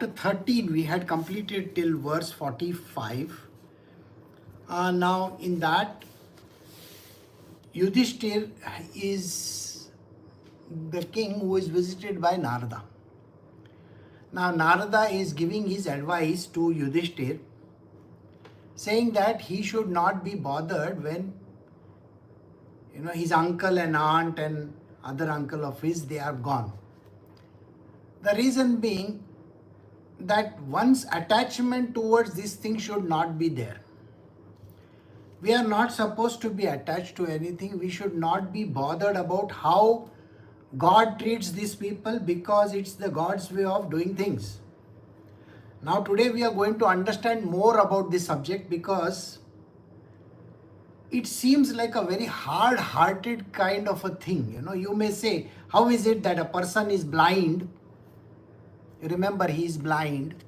chapter 13, we had completed till verse 45. Now in that, Yudhishthir is the king who is visited by Narada. Now Narada is giving his advice to Yudhishthir, saying that he should not be bothered when his uncle and aunt and other uncle of his, they are gone. The reason being that one's attachment towards this thing should not be there. We are not supposed to be attached to anything. We should not be bothered about how God treats these people, because it's the God's way of doing things. Now today we are going to understand more about this subject, because it seems like a very hard-hearted kind of a thing. You may say, how is it that a person is blind? Remember, he is blind.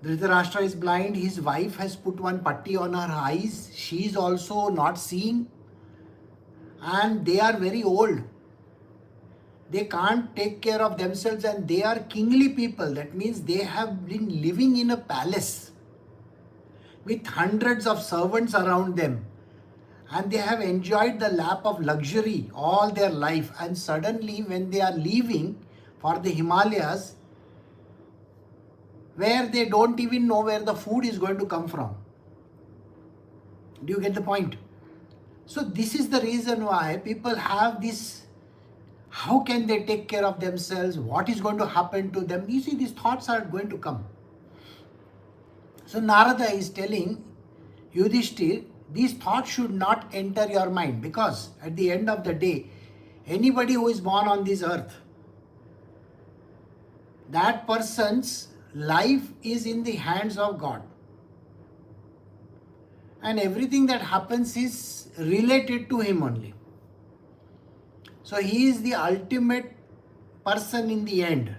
Dhritarashtra is blind. His wife has put one patti on her eyes. She is also not seeing. And they are very old. They can't take care of themselves, and they are kingly people. That means they have been living in a palace with hundreds of servants around them. And they have enjoyed the lap of luxury all their life. And suddenly when they are leaving for the Himalayas, where they don't even know where the food is going to come from. Do you get the point? So this is the reason why people have this, how can they take care of themselves? What is going to happen to them? You see, these thoughts are going to come. So Narada is telling Yudhishthir, these thoughts should not enter your mind, because at the end of the day, anybody who is born on this earth, that person's life is in the hands of God. And everything that happens is related to him only. So he is the ultimate person in the end,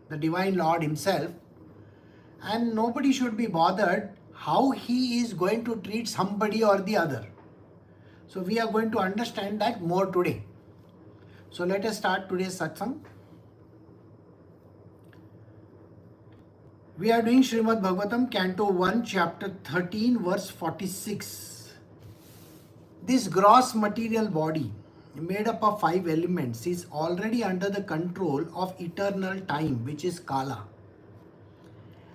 the Divine Lord himself. And nobody should be bothered how he is going to treat somebody or the other. So we are going to understand that more today. So let us start today's satsang. We are doing Srimad Bhagavatam, Canto 1, chapter 13, verse 46. This gross material body, made up of 5 elements, is already under the control of eternal time, which is Kala,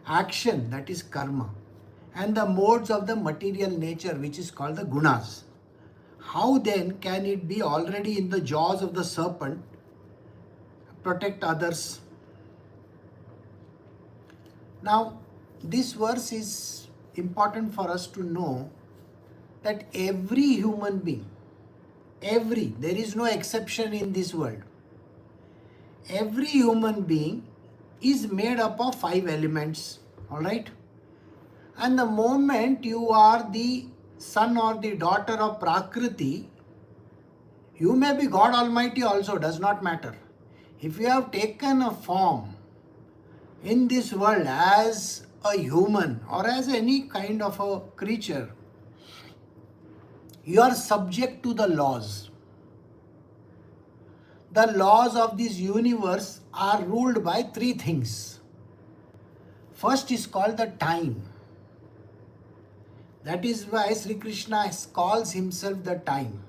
action, that is Karma, and the modes of the material nature, which is called the Gunas. How then can it be already in the jaws of the serpent, protect others? Now, this verse is important for us to know that every human being, there is no exception in this world. Every human being is made up of 5 elements, alright? And the moment you are the son or the daughter of Prakriti, you may be God Almighty also, does not matter. If you have taken a form in this world as a human or as any kind of a creature, you are subject to the laws. The laws of this universe are ruled by 3 things. First is called the time. That is why Sri Krishna calls himself the time.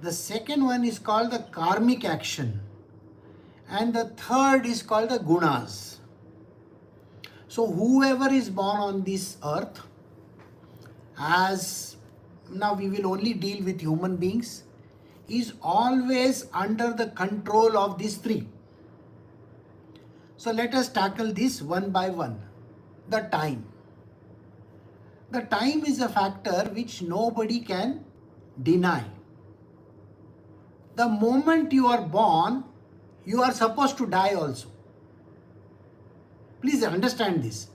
The second one is called the karmic action. And the third is called the gunas. So whoever is born on this earth, as now we will only deal with human beings, is always under the control of these 3. So let us tackle this one by one. The time. The time is a factor which nobody can deny. The moment you are born, you are supposed to die also. Please understand this.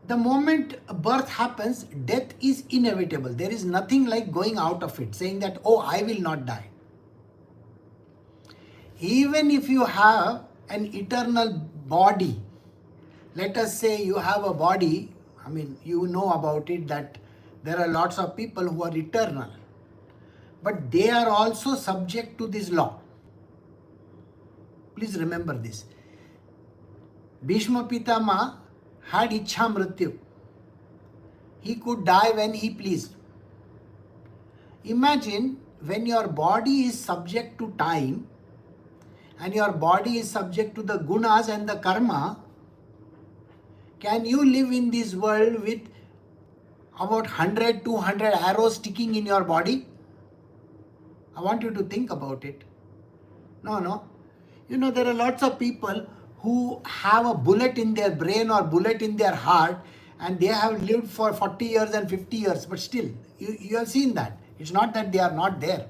The moment birth happens, death is inevitable. There is nothing like going out of it, saying that, oh, I will not die. Even if you have an eternal body, let us say you have a body, you know about it that there are lots of people who are eternal, but they are also subject to this law. Please remember this. Bhishma Pitama had Ichha Mrityu. He could die when he pleased. Imagine when your body is subject to time and your body is subject to the gunas and the karma, can you live in this world with about 100, 200 arrows sticking in your body? I want you to think about it. No. There are lots of people who have a bullet in their brain or bullet in their heart and they have lived for 40 years and 50 years, but still, you have seen that. It's not that they are not there.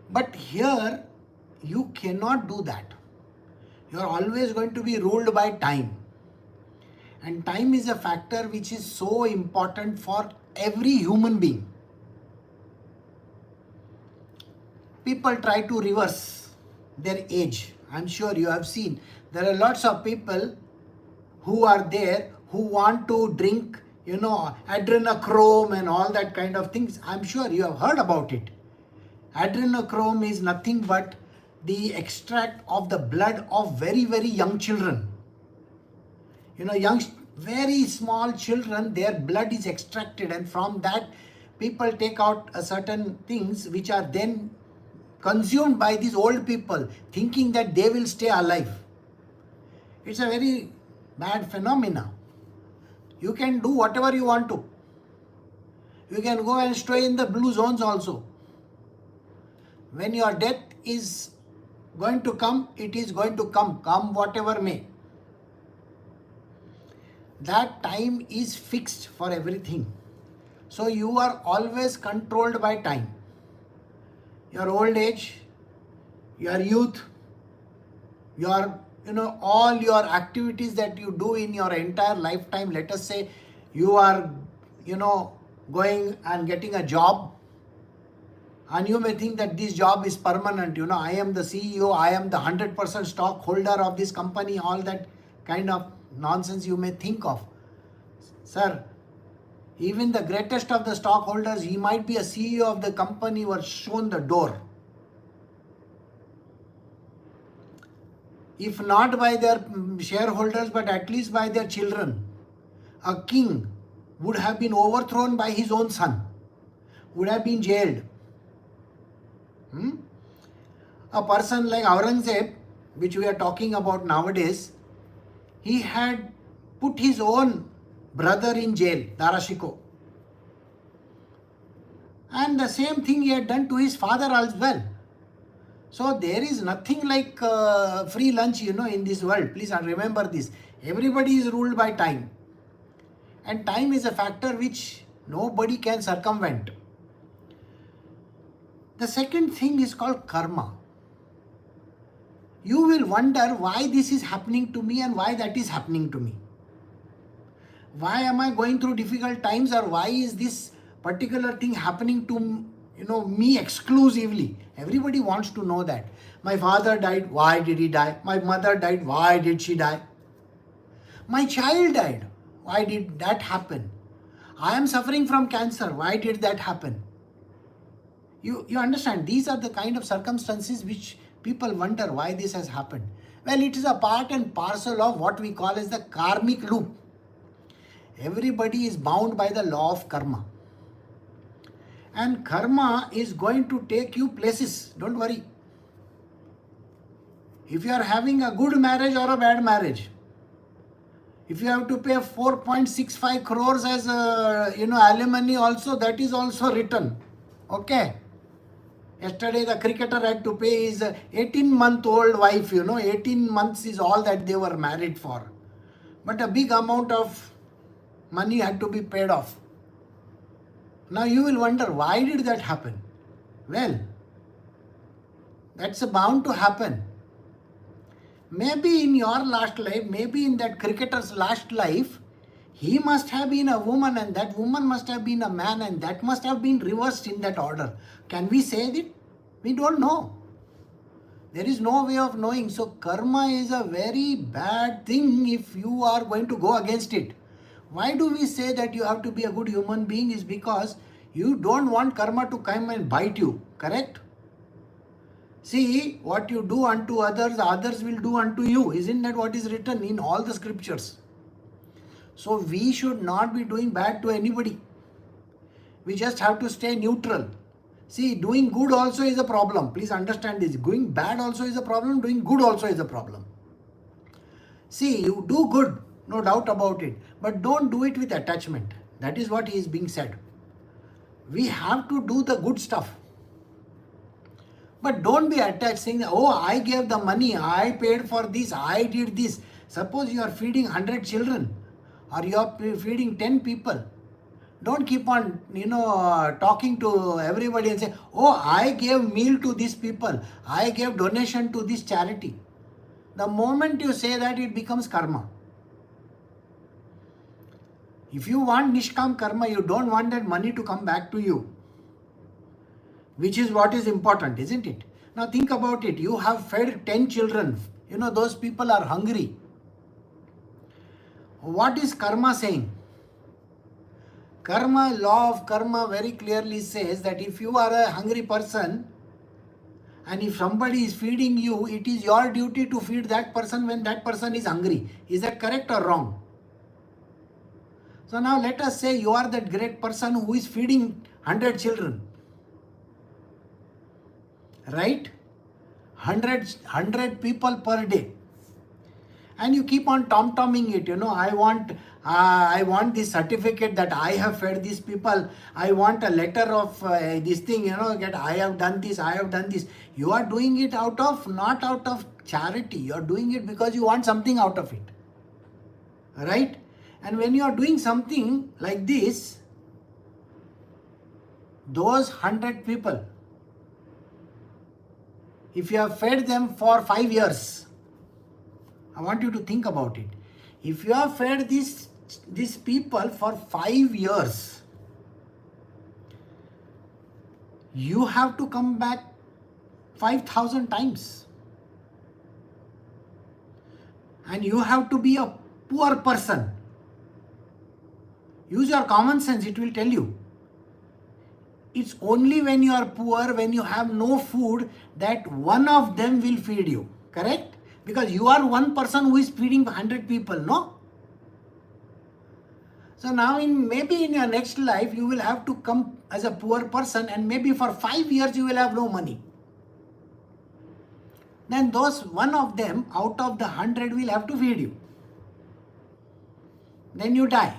But here, you cannot do that. You are always going to be ruled by time. And time is a factor which is so important for every human being. People try to reverse their age. I'm sure you have seen. There are lots of people who are there who want to drink, adrenochrome and all that kind of things. I'm sure you have heard about it. Adrenochrome is nothing but the extract of the blood of very, very young children. Very small children, their blood is extracted, and from that people take out certain things which are then consumed by these old people, thinking that they will stay alive. It's a very bad phenomena. You can do whatever you want to. You can go and stay in the blue zones also. When your death is going to come, it is going to come whatever may. That time is fixed for everything. So you are always controlled by time. Your old age, your youth, your all your activities that you do in your entire lifetime. Let us say you are going and getting a job, and you may think that this job is permanent. I am the CEO, I am the 100% stockholder of this company, all that kind of nonsense you may think of. Sir, even the greatest of the stockholders, he might be a CEO of the company, was shown the door. If not by their shareholders, but at least by their children. A king would have been overthrown by his own son, would have been jailed. A person like Aurangzeb, which we are talking about nowadays, he had put his own brother in jail, Darashiko. And the same thing he had done to his father as well. So there is nothing like free lunch, in this world. Please remember this. Everybody is ruled by time. And time is a factor which nobody can circumvent. The second thing is called karma. You will wonder why this is happening to me and why that is happening to me. Why am I going through difficult times, or why is this particular thing happening to me exclusively? Everybody wants to know that. My father died, why did he die? My mother died, why did she die? My child died, why did that happen? I am suffering from cancer, why did that happen? You understand, these are the kind of circumstances which people wonder why this has happened. Well, it is a part and parcel of what we call as the karmic loop. Everybody is bound by the law of karma. And karma is going to take you places, don't worry. If you are having a good marriage or a bad marriage, if you have to pay 4.65 crores as alimony also, that is also written. Okay. Yesterday the cricketer had to pay his 18-month-old wife, 18 months is all that they were married for. But a big amount of money had to be paid off. Now you will wonder, why did that happen? Well, that's bound to happen. Maybe in your last life, maybe in that cricketer's last life, he must have been a woman and that woman must have been a man, and that must have been reversed in that order. Can we say that? We don't know. There is no way of knowing. So karma is a very bad thing if you are going to go against it. Why do we say that you have to be a good human being? Is because you don't want karma to come and bite you. Correct? See, what you do unto others, others will do unto you. Isn't that what is written in all the scriptures? So we should not be doing bad to anybody. We just have to stay neutral. See, doing good also is a problem. Please understand this. Doing bad also is a problem. Doing good also is a problem. See, you do good, no doubt about it. But don't do it with attachment. That is what is being said. We have to do the good stuff. But don't be attached saying, oh, I gave the money, I paid for this, I did this. Suppose you are feeding 100 children or you are feeding 10 people. Don't keep on, talking to everybody and say, oh, I gave meal to these people, I gave donation to this charity. The moment you say that, it becomes karma. If you want nishkam karma, you don't want that money to come back to you, which is what is important, isn't it? Now think about it. You have fed 10 children. Those people are hungry. What is karma saying? Law of karma very clearly says that if you are a hungry person and if somebody is feeding you, it is your duty to feed that person when that person is hungry. Is that correct or wrong? So now let us say you are that great person who is feeding 100 children. Right? 100 people per day. And you keep on tom-tomming it, I want this certificate that I have fed these people. I want a letter of this thing, that I have done this, I have done this. You are doing it not out of charity. You are doing it because you want something out of it. Right? And when you are doing something like this, those 100 people, if you have fed them for 5 years, I want you to think about it. If you have fed these people for 5 years, you have to come back 5,000 times. And you have to be a poor person. Use your common sense, it will tell you. It's only when you are poor, when you have no food, that one of them will feed you. Correct? Because you are one person who is feeding 100 people, no? So now maybe in your next life, you will have to come as a poor person and maybe for 5 years you will have no money. Then one of them out of the 100 will have to feed you. Then you die.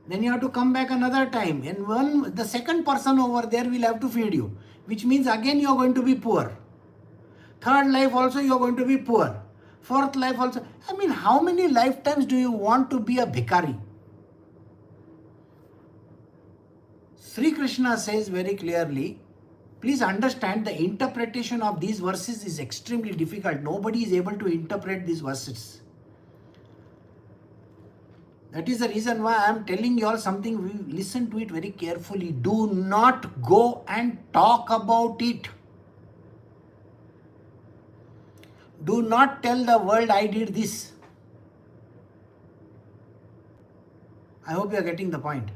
Then you have to come back another time and the second person over there will have to feed you, which means again you are going to be poor. Third life also you are going to be poor. Fourth life also. How many lifetimes do you want to be a bhikari? Sri Krishna says very clearly, please understand the interpretation of these verses is extremely difficult. Nobody is able to interpret these verses. That is the reason why I am telling you all something. Listen to it very carefully. Do not go and talk about it. Do not tell the world I did this. I hope you are getting the point.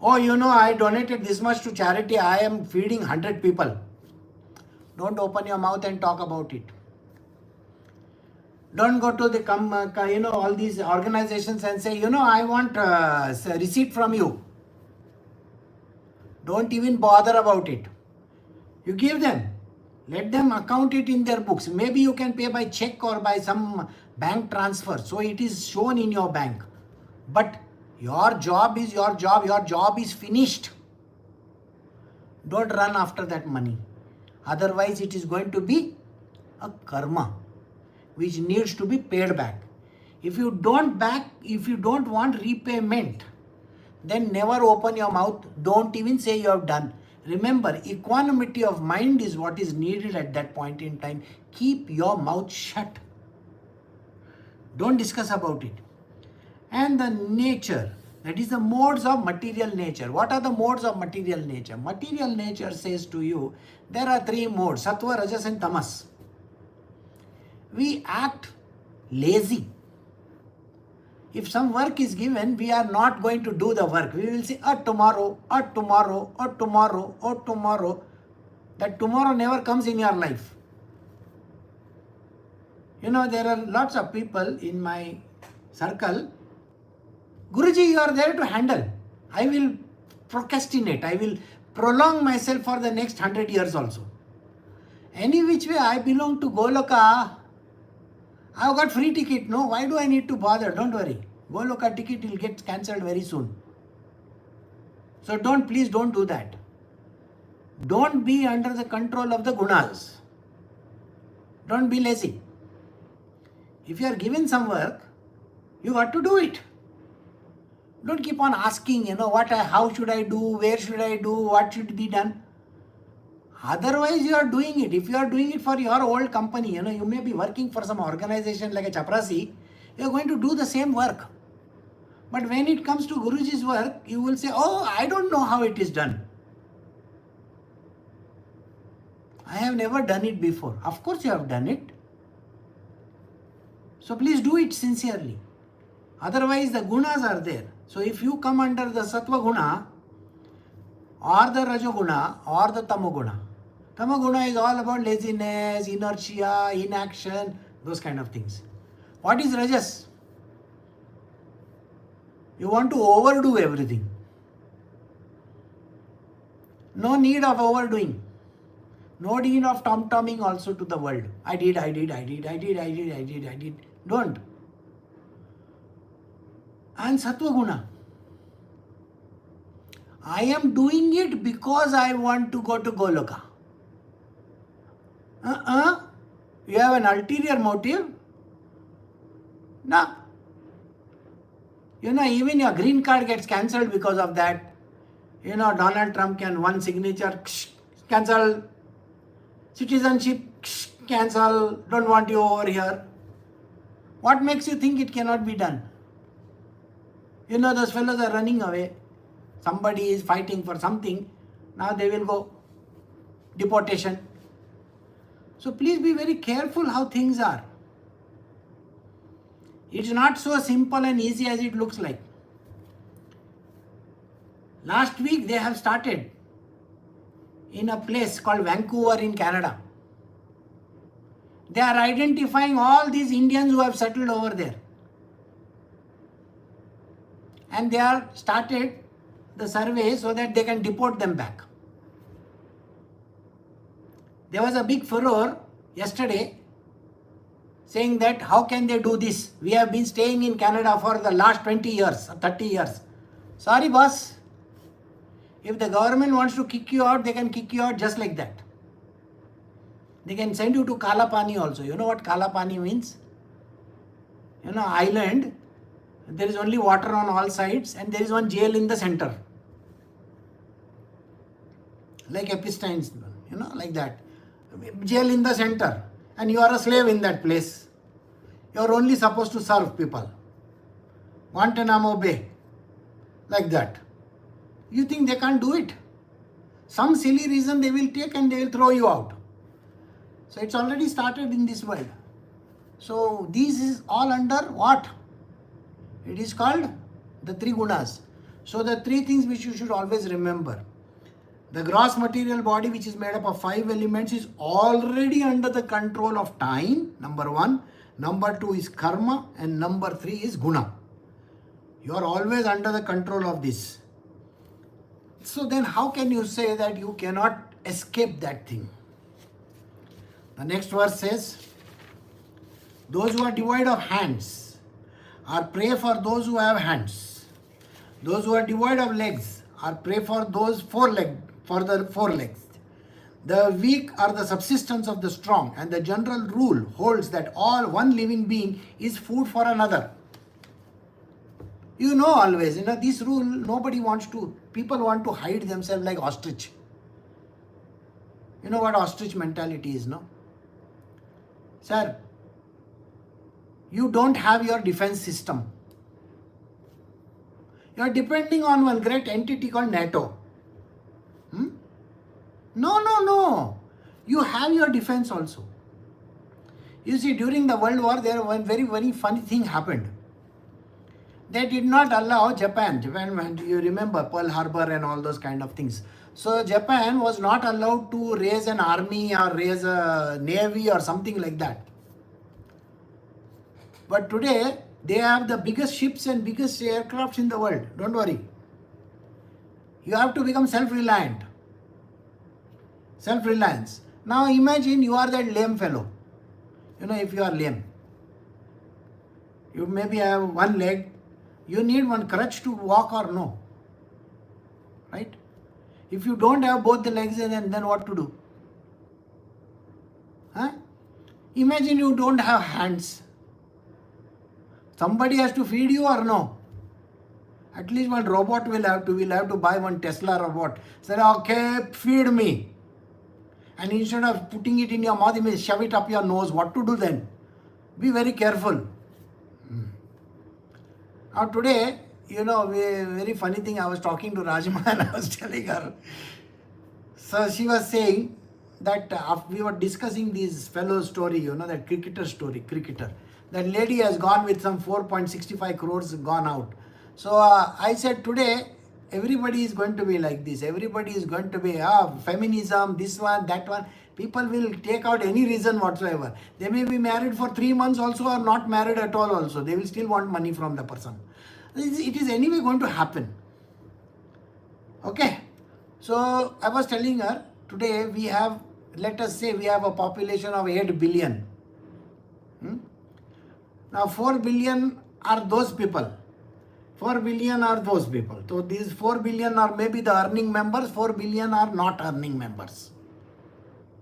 Oh, I donated this much to charity. I am feeding 100 people. Don't open your mouth and talk about it. Don't go to the all these organizations and say, I want a receipt from you. Don't even bother about it. You give them. Let them account it in their books. Maybe you can pay by check or by some bank transfer. So it is shown in your bank. But your job is your job. Your job is finished. Don't run after that money. Otherwise it is going to be a karma which needs to be paid back. If you don't want repayment, then never open your mouth. Don't even say you have done. Remember, equanimity of mind is what is needed at that point in time. Keep your mouth shut. Don't discuss about it. And the nature, that is the modes of material nature. What are the modes of material nature? Material nature says to you, there are 3 modes, sattva, rajas and tamas. We act lazy. If some work is given, we are not going to do the work. We will say, tomorrow, tomorrow, tomorrow, tomorrow. that tomorrow never comes in your life. There are lots of people in my circle. Guruji, you are there to handle. I will procrastinate. I will prolong myself for the next 100 years also. Any which way, I belong to Goloka. I've got free ticket. No, why do I need to bother? Don't worry. Goloka ticket will get cancelled very soon. So please don't do that. Don't be under the control of the Gunas. Don't be lazy. If you are given some work, you got to do it. Don't keep on asking, how should I do, where should I do, what should be done. Otherwise, you are doing it. If you are doing it for your old company, you may be working for some organization like a chaprasi, you are going to do the same work. But when it comes to Guruji's work, you will say, oh, I don't know how it is done. I have never done it before. Of course you have done it. So please do it sincerely. Otherwise the gunas are there. So if you come under the sattva guna or the rajoguna or the tamoguna. Tamoguna is all about laziness, inertia, inaction, those kind of things. What is rajas? You want to overdo everything. No need of overdoing. No need of tom-tomming also to the world. I did. Don't. And sattva guna. I am doing it because I want to go to Goloka. You have an ulterior motive? No. Even your green card gets cancelled because of that. Donald Trump can one signature, cancel. Citizenship, cancel. Don't want you over here. What makes you think it cannot be done? Those fellows are running away. Somebody is fighting for something. Now they will go deportation. So please be very careful how things are. It's not so simple and easy as it looks like. Last week they have started in a place called Vancouver in Canada. They are identifying all these Indians who have settled over there. And they are started the survey so that they can deport them back. There was a big furor yesterday saying that how can they do this? We have been staying in Canada for the last 20 years, 30 years. Sorry boss. If the government wants to kick you out, they can kick you out just like that. They can send you to Kalapani also. You know what Kalapani means? Island. There is only water on all sides and there is one jail in the center. Like Epstein's, like that. Jail in the center. And you are a slave in that place. You are only supposed to serve people. Guantanamo Bay. Like that. You think they can't do it? Some silly reason they will take and they will throw you out. So it's already started in this world. So this is all under what? It is called the three gunas. So the three things which you should always remember. The gross material body, which is made up of 5 elements, is already under the control of time, number 1. Number 2 is karma, and number 3 is guna. You are always under the control of this. So then how can you say that you cannot escape that thing? The next verse says, those who are devoid of hands are prey for those who have hands. Those who are devoid of legs are prey for those for the 4 legs. The weak are the subsistence of the strong, and the general rule holds that all one living being is food for another. Always, this rule nobody wants to, people want to hide themselves like ostrich. You know what ostrich mentality is, no? Sir, you don't have your defense system. You are depending on one great entity called NATO. No. You have your defense also. You see, during the World War, there one very, very funny thing happened. They did not allow Japan. Japan, you remember Pearl Harbor and all those kind of things. So Japan was not allowed to raise an army or raise a navy or something like that. But today, they have the biggest ships and biggest aircrafts in the world. Don't worry. You have to become self-reliant. Self-reliance. Now imagine you are that lame fellow. If you are lame, you maybe have one leg, you need one crutch to walk or no. Right? If you don't have both the legs, then what to do? Huh? Imagine you don't have hands. Somebody has to feed you or no? At least one robot will have to buy one Tesla robot. Say, okay, feed me. And instead of putting it in your mouth, you may shove it up your nose. What to do then? Be very careful. Now today, very funny thing, I was talking to Rajma and I was telling her. So she was saying that we were discussing this fellow's story, that cricketer. That lady has gone with some 4.65 crores gone out. So I said today, everybody is going to be like this. Everybody is going to be feminism, this one, that one. People will take out any reason whatsoever. They may be married for 3 months also or not married at all also. They will still want money from the person. It is anyway going to happen. Okay. So I was telling her, today we have, let us say we have a population of 8 billion. Now 4 billion are those people. 4 billion are those people. So these 4 billion are maybe the earning members, 4 billion are not earning members.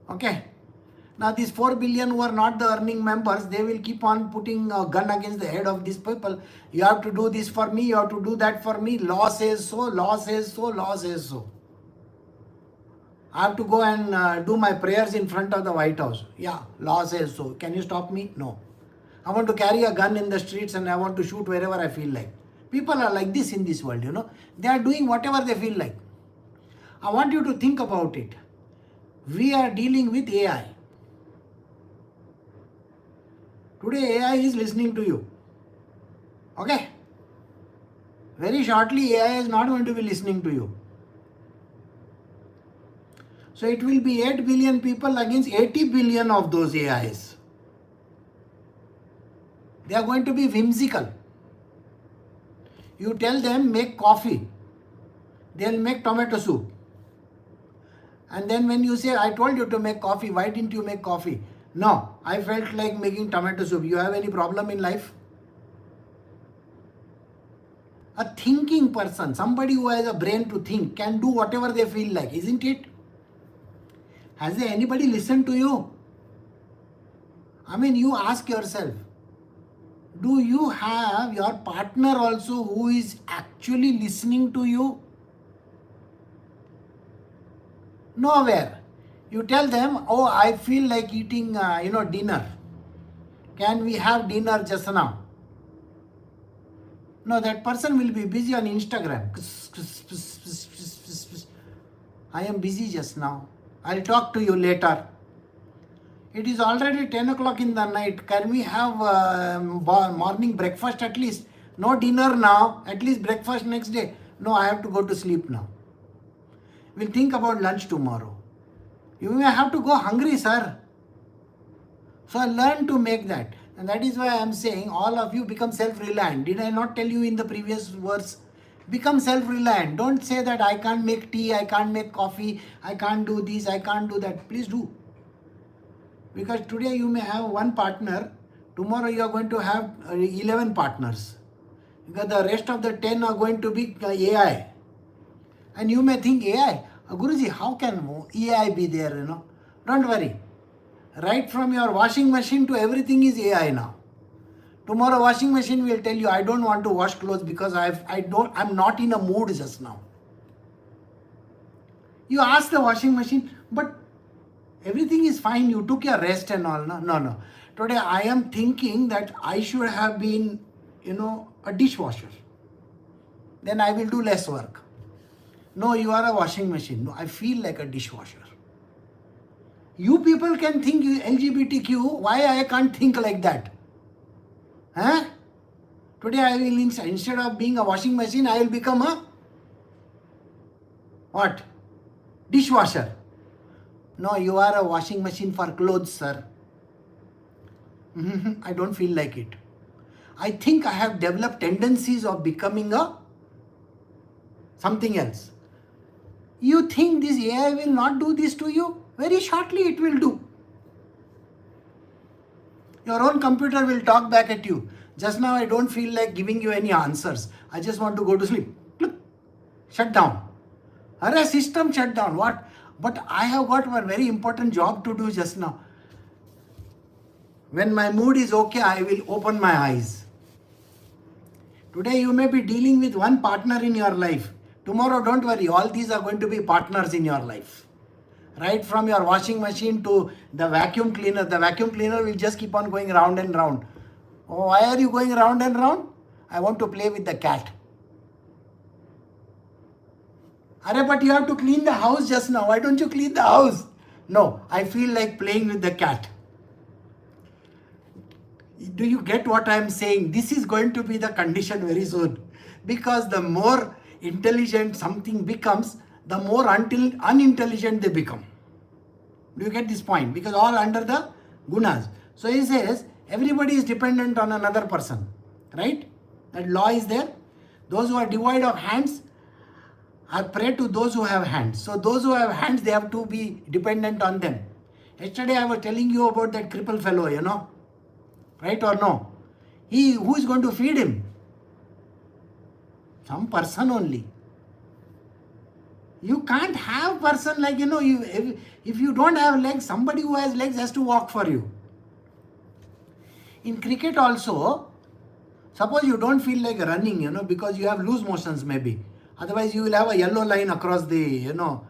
Okay. Now these 4 billion who are not the earning members, they will keep on putting a gun against the head of these people. You have to do this for me, you have to do that for me. Law says so, law says so, law says so. I have to go and do my prayers in front of the White House. Yeah, law says so. Can you stop me? No. I want to carry a gun in the streets and I want to shoot wherever I feel like. People are like this in this world, They are doing whatever they feel like. I want you to think about it. We are dealing with AI. Today AI is listening to you. Okay? Very shortly AI is not going to be listening to you. So it will be 8 billion people against 80 billion of those AIs. They are going to be whimsical. You tell them make coffee. They'll make tomato soup. And then when you say, I told you to make coffee, why didn't you make coffee? No, I felt like making tomato soup. You have any problem in life? A thinking person, somebody who has a brain to think, can do whatever they feel like, isn't it? Has anybody listened to you? I mean, you ask yourself, do you have your partner also who is actually listening to you? Nowhere. You tell them, oh, I feel like eating, dinner. Can we have dinner just now? No, that person will be busy on Instagram. I am busy just now. I'll talk to you later. It is already 10 o'clock in the night. Can we have morning breakfast at least? No dinner now. At least breakfast next day. No, I have to go to sleep now. We'll think about lunch tomorrow. You may have to go hungry, sir. So I learn to make that. And that is why I am saying all of you become self-reliant. Did I not tell you in the previous verse? Become self-reliant. Don't say that I can't make tea, I can't make coffee, I can't do this, I can't do that. Please do. Because today you may have one partner, tomorrow you are going to have 11 partners. Because the rest of the 10 are going to be AI. And you may think AI, Guruji, how can AI be there, Don't worry. Right from your washing machine to everything is AI now. Tomorrow washing machine will tell you, I don't want to wash clothes because I'm not in a mood just now. You ask the washing machine, but everything is fine, you took your rest and all. No. Today I am thinking that I should have been, a dishwasher. Then I will do less work. No, you are a washing machine. No, I feel like a dishwasher. You people can think LGBTQ, why I can't think like that? Huh? Today I will, instead of being a washing machine, I will become a what? Dishwasher. No, you are a washing machine for clothes, sir. I don't feel like it. I think I have developed tendencies of becoming a something else. You think this AI will not do this to you? Very shortly it will do. Your own computer will talk back at you. Just now I don't feel like giving you any answers. I just want to go to sleep. Look, shut down. Our system shut down. What? But I have got one very important job to do just now. When my mood is okay, I will open my eyes. Today you may be dealing with one partner in your life. Tomorrow, don't worry, all these are going to be partners in your life. Right from your washing machine to the vacuum cleaner. The vacuum cleaner will just keep on going round and round. Oh, why are you going round and round? I want to play with the cat. Arey, but you have to clean the house just now. Why don't you clean the house? No, I feel like playing with the cat. Do you get what I am saying? This is going to be the condition very soon. Because the more intelligent something becomes, the more unintelligent they become. Do you get this point? Because all under the Gunas. So he says, everybody is dependent on another person. Right? That law is there. Those who are devoid of hands are prey to those who have hands. So those who have hands, they have to be dependent on them. Yesterday I was telling you about that crippled fellow, you know. Right or no? Who is going to feed him? Some person only. You can't have person like, you know, if you don't have legs, somebody who has legs has to walk for you. In cricket also, suppose you don't feel like running, you know, because you have loose motions maybe. Otherwise you will have a yellow line across the, you know,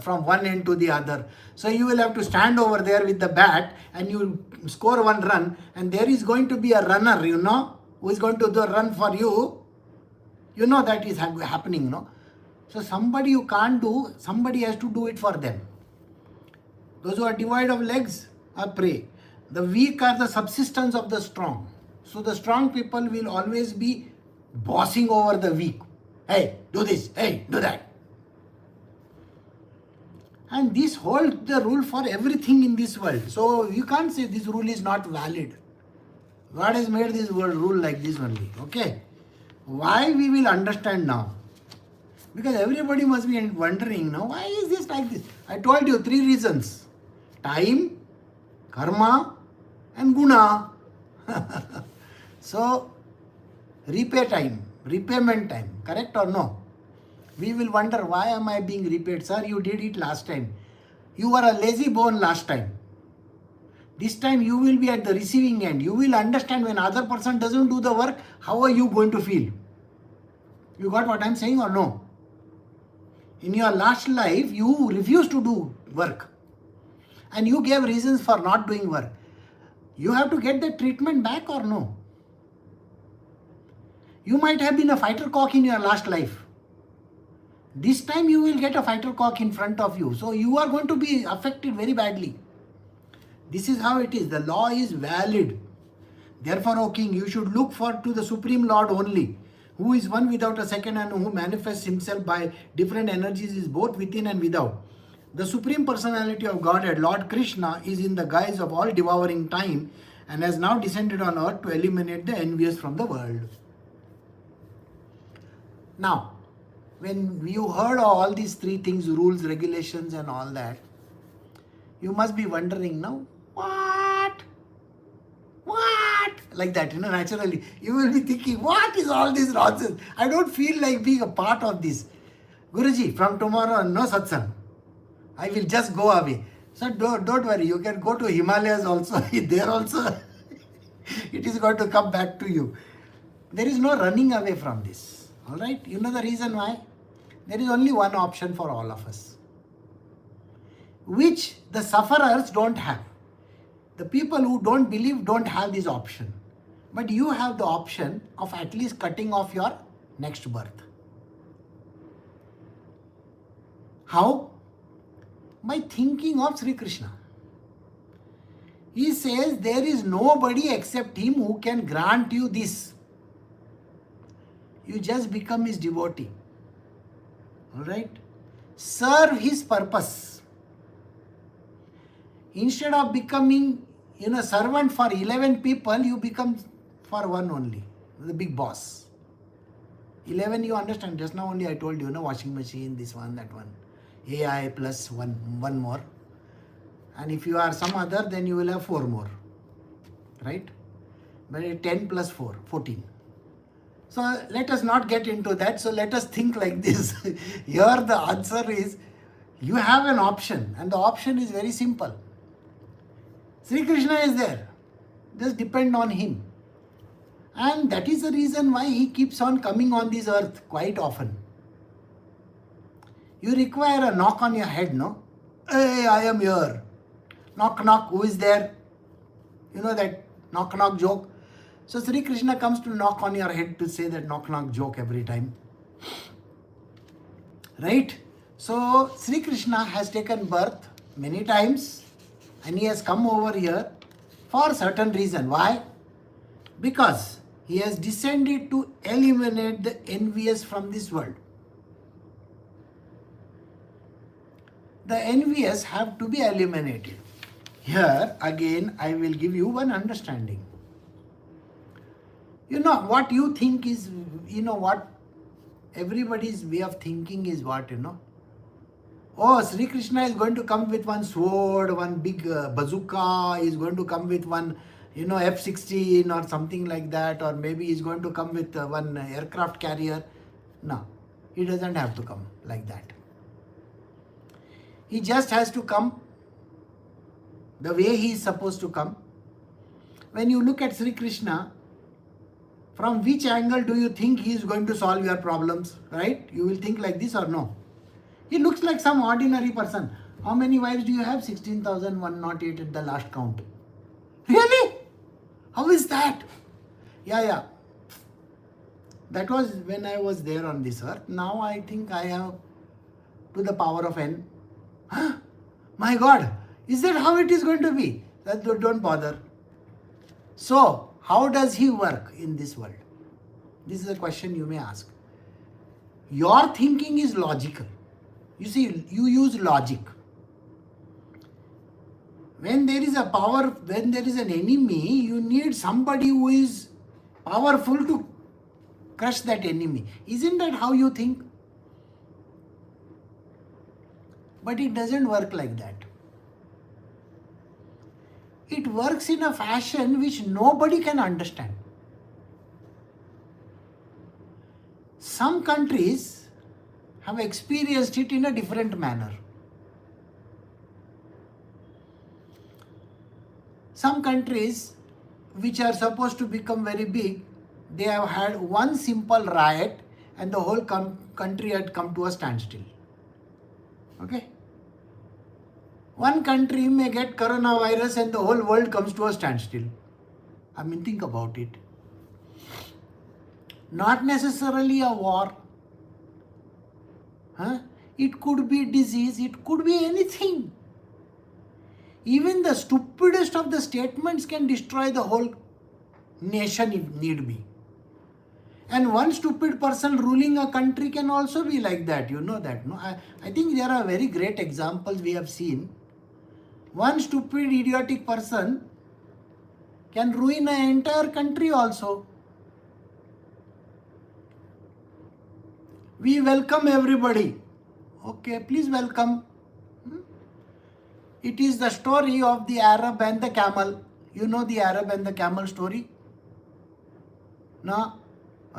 from one end to the other. So you will have to stand over there with the bat and you score one run, and there is going to be a runner, you know, who is going to run for you. You know that is happening, no? So somebody you can't do, somebody has to do it for them. Those who are devoid of legs are prey. The weak are the subsistence of the strong. So the strong people will always be bossing over the weak. Hey, do this. Hey, do that. And this holds the rule for everything in this world. So you can't say this rule is not valid. God has made this world rule like this only. Okay. Why we will understand now? Because everybody must be wondering now, why is this like this? I told you 3 reasons. Time, karma and guna. So, repayment time, correct or no? We will wonder, why am I being repaid? Sir, you did it last time. You were a lazy bone last time. This time you will be at the receiving end. You will understand when other person doesn't do the work, how are you going to feel? You got what I am saying or no? In your last life, you refused to do work. And you gave reasons for not doing work. You have to get the treatment back or no? You might have been a fighter cock in your last life. This time you will get a fighter cock in front of you. So you are going to be affected very badly. This is how it is. The law is valid. Therefore, O king, you should look to the Supreme Lord only, who is one without a second and who manifests himself by different energies, is both within and without. The Supreme Personality of Godhead, Lord Krishna, is in the guise of all devouring time and has now descended on earth to eliminate the envious from the world. Now, when you heard all these 3 things, rules, regulations and all that, you must be wondering now, what? Like that, you know, naturally. You will be thinking, what is all this nonsense? I don't feel like being a part of this. Guruji, from tomorrow, no satsang. I will just go away. So don't worry, you can go to Himalayas also. There also, it is going to come back to you. There is no running away from this. Alright? You know the reason why? There is only one option for all of us, which the sufferers don't have. The people who don't believe don't have this option. But you have the option of at least cutting off your next birth. How? By thinking of Sri Krishna. He says there is nobody except him who can grant you this. You just become his devotee. Alright? Serve his purpose. Instead of becoming, servant for 11 people, you become for one only, the big boss. 11 you understand, just now only I told you, washing machine, this one, that one. AI plus one more. And if you are some other, then you will have 4 more. Right? But 10 plus 4, 14. So let us not get into that. So let us think like this. Here the answer is, you have an option, and the option is very simple. Sri Krishna is there. Just depend on him. And that is the reason why he keeps on coming on this earth quite often. You require a knock on your head, no? Hey, I am here. Knock, knock, who is there? You know that knock, knock joke? So Sri Krishna comes to knock on your head to say that knock, knock joke every time. Right? So Sri Krishna has taken birth many times and he has come over here for a certain reason. Why? Because he has descended to eliminate the envious from this world. The envious have to be eliminated. Here again I will give you one understanding. What you think is, what everybody's way of thinking is what, Oh, Sri Krishna is going to come with one sword, one big bazooka, he is going to come with one, F-16 or something like that, or maybe he is going to come with one aircraft carrier. No, he doesn't have to come like that. He just has to come the way he is supposed to come. When you look at Sri Krishna, from which angle do you think he is going to solve your problems, right? You will think like this or no? He looks like some ordinary person. How many wives do you have? 16,108 at the last count. Really? How is that? Yeah. That was when I was there on this earth. Now I think I have to the power of n. Huh? My God, is that how it is going to be? Don't bother. So, how does he work in this world? This is a question you may ask. Your thinking is logical. You see, you use logic. When there is a power, when there is an enemy, you need somebody who is powerful to crush that enemy. Isn't that how you think? But it doesn't work like that. It works in a fashion which nobody can understand. Some countries have experienced it in a different manner. Some countries which are supposed to become very big, they have had one simple riot and the whole country had come to a standstill. Okay? One country may get coronavirus and the whole world comes to a standstill. I mean, think about it. Not necessarily a war. It could be disease, it could be anything. Even the stupidest of the statements can destroy the whole nation if need be. And one stupid person ruling a country can also be like that. You know that, no? I think there are very great examples we have seen. One stupid, idiotic person can ruin an entire country also. We welcome everybody. Okay, please welcome. It is the story of the Arab and the camel. You know the Arab and the camel story? No?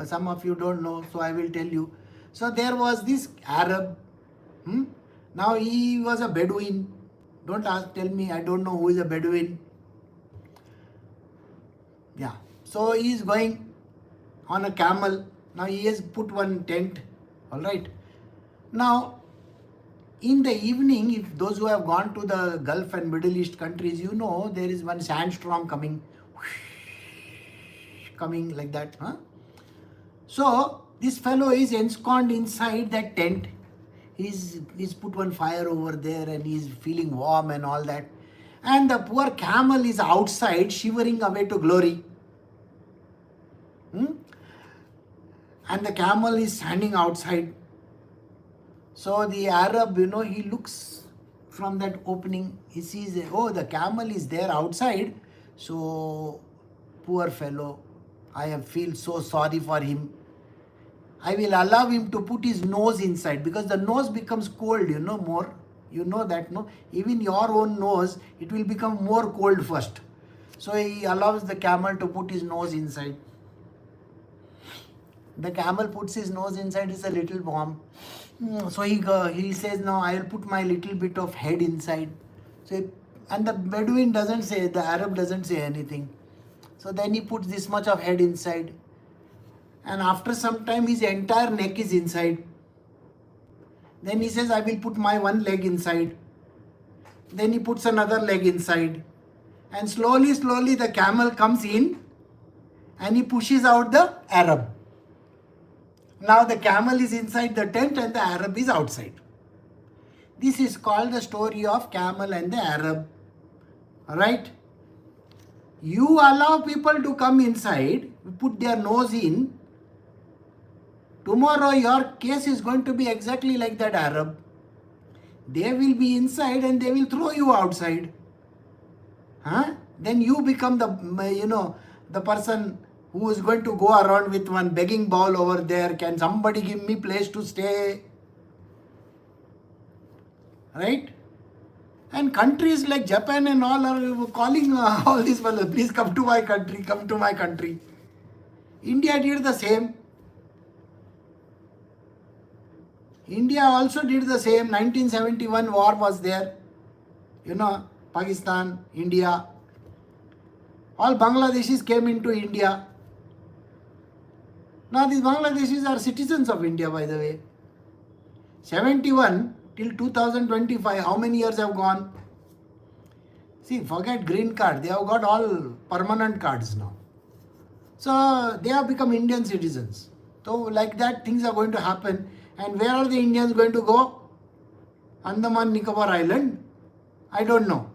Some of you don't know, so I will tell you. So there was this Arab. Now he was a Bedouin. Don't tell me, I don't know who is a Bedouin. Yeah. So he is going on a camel. Now he has put one tent. Alright. Now, in the evening, if those who have gone to the Gulf and Middle East countries, you know there is one sandstorm coming like that. So, this fellow is ensconced inside that tent. He's put one fire over there and he's feeling warm and all that. And the poor camel is outside shivering away to glory. and the camel is standing outside. So the Arab, he looks from that opening, he sees, oh, the camel is there outside. So, poor fellow, I feel so sorry for him. I will allow him to put his nose inside, because the nose becomes cold, more. You know that, no? Even your own nose, it will become more cold first. So he allows the camel to put his nose inside. The camel puts his nose inside, it's a little warm. So he says, no, I will put my little bit of head inside. And the Bedouin doesn't say, the Arab doesn't say anything. So then he puts this much of head inside. And after some time, his entire neck is inside. Then he says, I will put my one leg inside. Then he puts another leg inside. And slowly, the camel comes in and he pushes out the Arab. Now the camel is inside the tent and the Arab is outside. This is called the story of camel and the Arab. Alright? You allow people to come inside, put their nose in. Tomorrow your case is going to be exactly like that Arab. They will be inside and they will throw you outside. Then you become the person who is going to go around with one begging bowl over there. Can somebody give me place to stay? Right? And countries like Japan and all are calling all these fellows, please come to my country, come to my country. India did the same. India also did the same. 1971 war was there. Pakistan, India. All Bangladeshis came into India. Now these Bangladeshis are citizens of India, by the way. 71 till 2025, how many years have gone? See, forget green card. They have got all permanent cards now. So they have become Indian citizens. So like that, things are going to happen. And where are the Indians going to go? Andaman Nicobar Island? I don't know.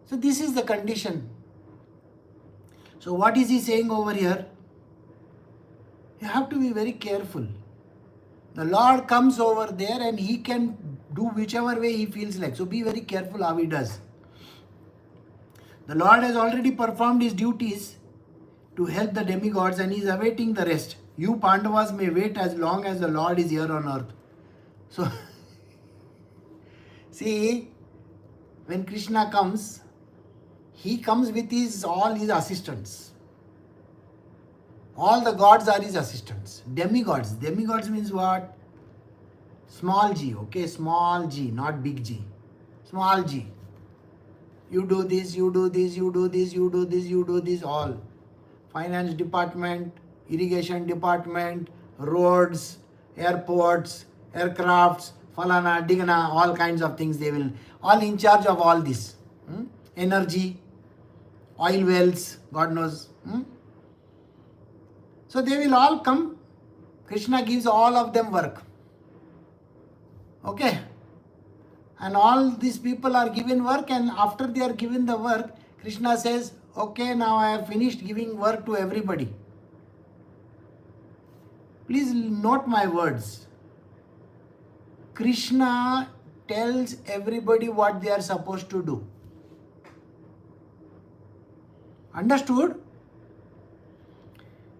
So this is the condition. So what is he saying over here? You have to be very careful. The Lord comes over there and he can do whichever way he feels like. So be very careful how he does. The Lord has already performed his duties to help the demigods and he is awaiting the rest. You Pandavas may wait as long as the Lord is here on earth. So, see, when Krishna comes, he comes with all his assistants. All the gods are his assistants. Demigods. Demigods means what? Small g, okay? Small g, not big G. Small g. You do this, you do this, you do this, you do this, you do this, all. Finance department, irrigation department, roads, airports, aircrafts, falana, digana, all kinds of things they will, all in charge of all this. Energy, oil wells, God knows. So they will all come. Krishna gives all of them work. Okay. And all these people are given work, and after they are given the work, Krishna says, okay, now I have finished giving work to everybody. Please note my words. Krishna tells everybody what they are supposed to do. Understood?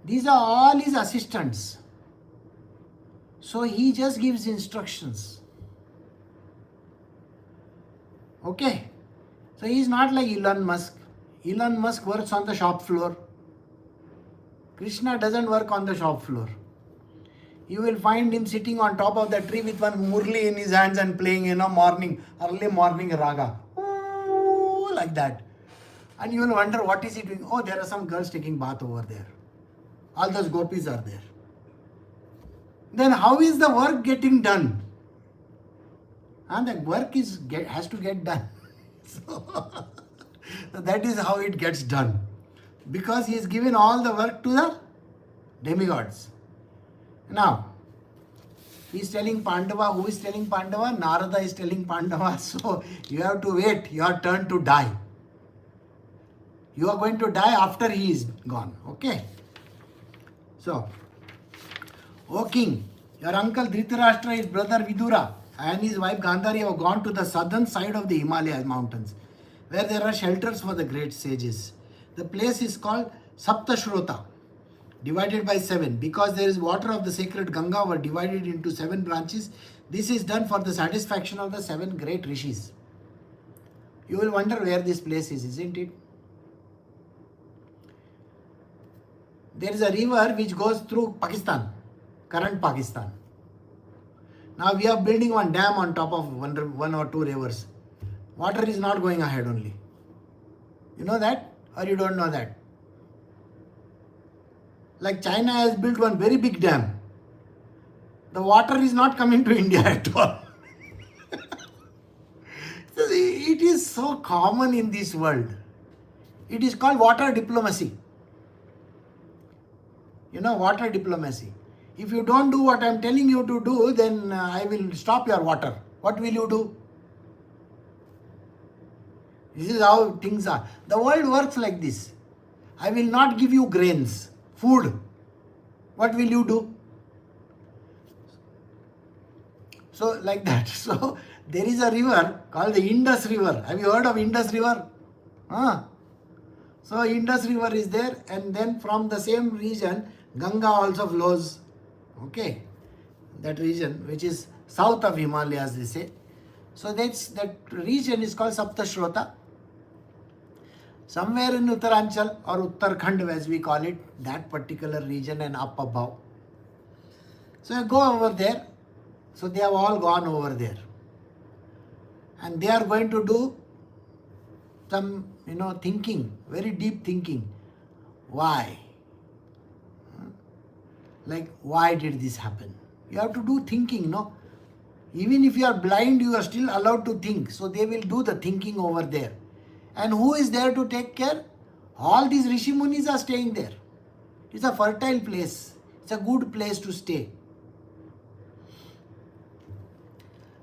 These are all his assistants. So he just gives instructions. Okay. So he is not like Elon Musk. Elon Musk works on the shop floor. Krishna doesn't work on the shop floor. You will find him sitting on top of the tree with one murli in his hands and playing, early morning raga. Ooh, like that. And you will wonder, what is he doing? Oh, there are some girls taking bath over there. All those gopis are there. Then how is the work getting done? And the work has to get done. So that is how it gets done. Because he has given all the work to the demigods. Now, he is telling Pandava. Who is telling Pandava? Narada is telling Pandava. So you have to wait your turn to die. You are going to die after he is gone. Okay. So, O king, your uncle Dhritarashtra, his brother Vidura, and his wife Gandhari have gone to the southern side of the Himalaya mountains, where there are shelters for the great sages. The place is called Saptashrota, divided by 7. Because there is water of the sacred Ganga were divided into 7 branches. This is done for the satisfaction of the 7 great rishis. You will wonder where this place is, isn't it? There is a river which goes through Pakistan, current Pakistan. Now we are building one dam on top of one or two rivers. Water is not going ahead only. You know that or you don't know that? Like China has built one very big dam. The water is not coming to India at all. It is so common in this world. It is called water diplomacy. You know, water diplomacy. If you don't do what I am telling you to do, then I will stop your water. What will you do? This is how things are. The world works like this. I will not give you grains, food. What will you do? So like that. So there is a river called the Indus River. Have you heard of Indus River? So Indus River is there, and then from the same region Ganga also flows. Okay, that region which is south of Himalayas, they say. So that region is called Saptashrota. Somewhere in Uttaranchal or Uttarakhand as we call it, that particular region and up above. So you go over there. So they have all gone over there. And they are going to do some, thinking, very deep thinking. Why? Like, why did this happen? You have to do thinking, no? Even if you are blind, you are still allowed to think. So they will do the thinking over there. And who is there to take care? All these Rishi Munis are staying there. It's a fertile place. It's a good place to stay.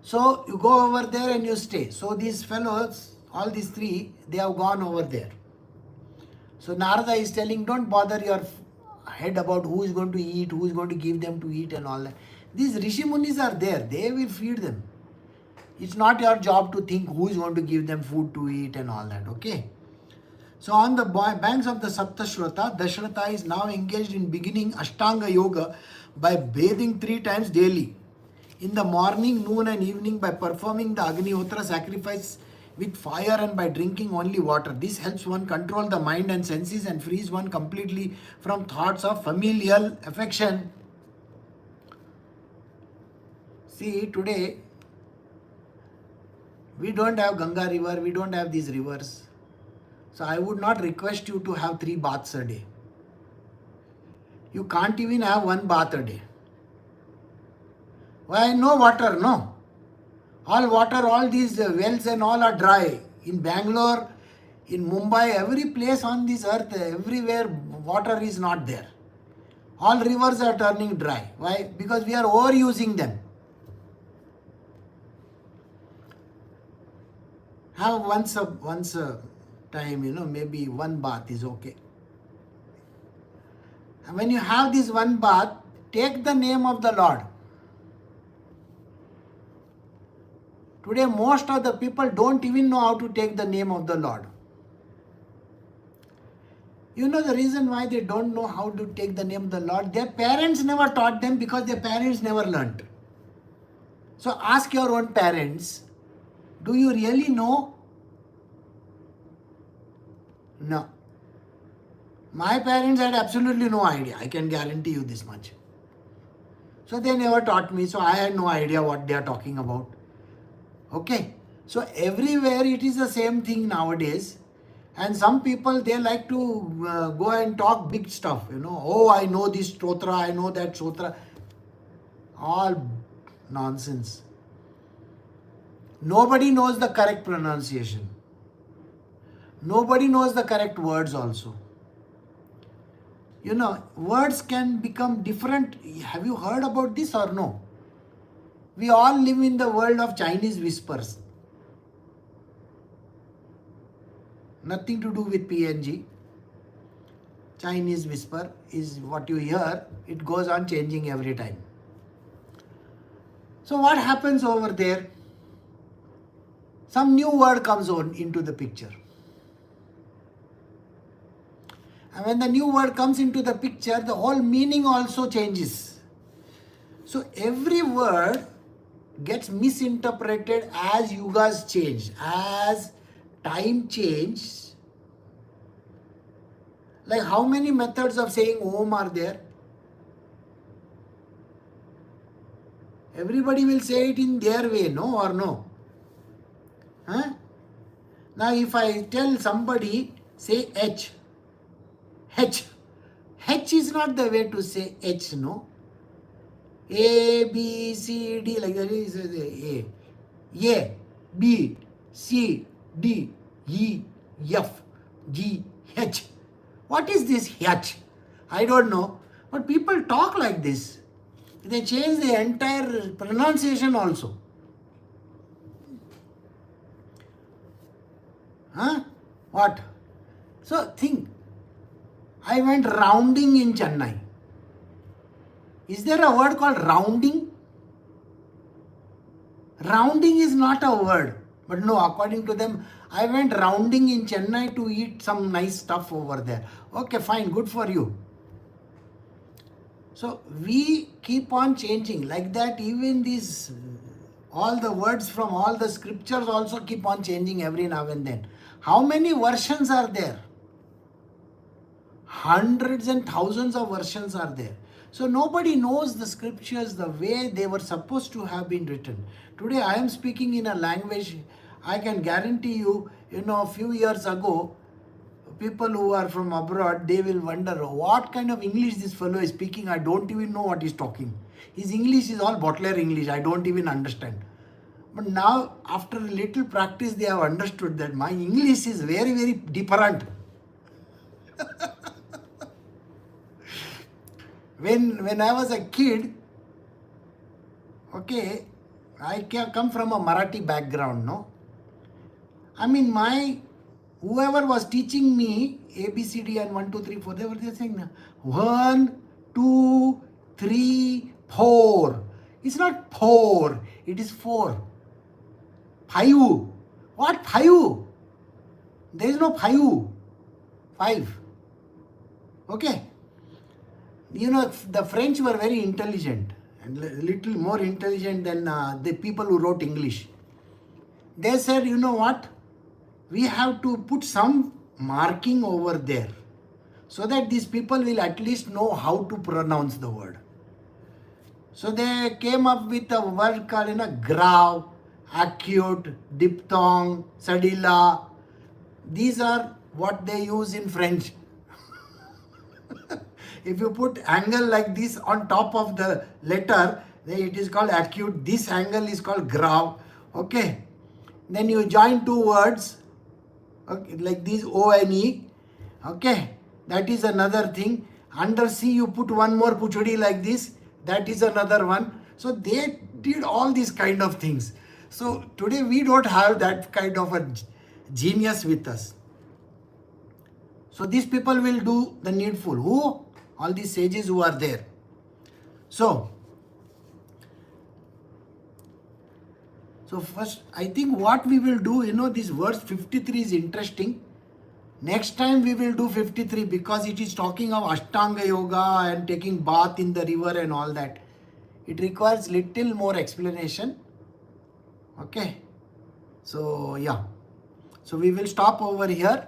So you go over there and you stay. So these fellows, all these 3, they have gone over there. So Narada is telling, don't bother your head about who is going to eat, who is going to give them to eat and all that. These Rishi Munis are there. They will feed them. It's not your job to think who is going to give them food to eat and all that. Okay. So on the banks of the Saptashrota, Dasharatha is now engaged in beginning Ashtanga Yoga by bathing 3 times daily. In the morning, noon and evening by performing the Agnihotra sacrifice with fire and by drinking only water. This helps one control the mind and senses and frees one completely from thoughts of familial affection. See, today we don't have Ganga river, we don't have these rivers. So I would not request you to have 3 baths a day. You can't even have 1 bath a day. Why? No water, no. All water, all these wells and all are dry. In Bangalore, in Mumbai, every place on this earth, everywhere water is not there. All rivers are turning dry. Why? Because we are overusing them. Have once a time, maybe 1 bath is okay. And when you have this 1 bath, take the name of the Lord. Today, most of the people don't even know how to take the name of the Lord. You know the reason why they don't know how to take the name of the Lord? Their parents never taught them because their parents never learnt. So ask your own parents, do you really know? No. My parents had absolutely no idea. I can guarantee you this much. So they never taught me. So I had no idea what they are talking about. Okay. So everywhere it is the same thing nowadays. And some people, they like to go and talk big stuff. Oh, I know this stotra, I know that stotra. All nonsense. Nobody knows the correct pronunciation. Nobody knows the correct words also. Words can become different. Have you heard about this or no? We all live in the world of Chinese whispers. Nothing to do with PNG. Chinese whisper is what you hear. It goes on changing every time. So what happens over there? Some new word comes on into the picture. And when the new word comes into the picture, the whole meaning also changes. So every word gets misinterpreted as yugas change, as time changes. Like how many methods of saying Om are there? Everybody will say it in their way, no or no? Huh? Now if I tell somebody, say H. H is not the way to say H, no? A, B, C, D, like that is A, B, C, D, E, F, G, H. What is this H? I don't know. But people talk like this. They change the entire pronunciation also. Huh? What? So think. I went rounding in Chennai. Is there a word called rounding? Rounding is not a word. But no, according to them, I went rounding in Chennai to eat some nice stuff over there. Okay, fine, good for you. So we keep on changing. Like that, even these, all the words from all the scriptures also keep on changing every now and then. How many versions are there? Hundreds and thousands of versions are there. So nobody knows the scriptures the way they were supposed to have been written. Today I am speaking in a language, I can guarantee you, a few years ago, people who are from abroad, they will wonder what kind of English this fellow is speaking. I don't even know what he's talking. His English is all bottler English. I don't even understand. But now, after a little practice, they have understood that my English is very, very different. When I was a kid, okay, I come from a Marathi background, no? I mean, whoever was teaching me ABCD and 1, 2, 3, 4, they were just saying 1, 2, 3, 4. It's not 4, it is 4. 5. What 5? There is no 5. 5. Okay. The French were very intelligent and little more intelligent than the people who wrote English. They said, you know what? We have to put some marking over there so that these people will at least know how to pronounce the word. So they came up with a word called grav, acute, diphthong, sadila. These are what they use in French. If you put angle like this on top of the letter, then it is called acute. This angle is called grav. Okay. Then you join two words, okay, like this O and E. Okay. That is another thing. Under C you put one more puchudi like this. That is another one. So they did all these kind of things. So today we don't have that kind of a genius with us. So these people will do the needful. Who? All these sages who are there. So first, I think what we will do, this verse 53 is interesting. Next time we will do 53 because it is talking of Ashtanga Yoga and taking bath in the river and all that. It requires little more explanation. Okay. So yeah. So we will stop over here.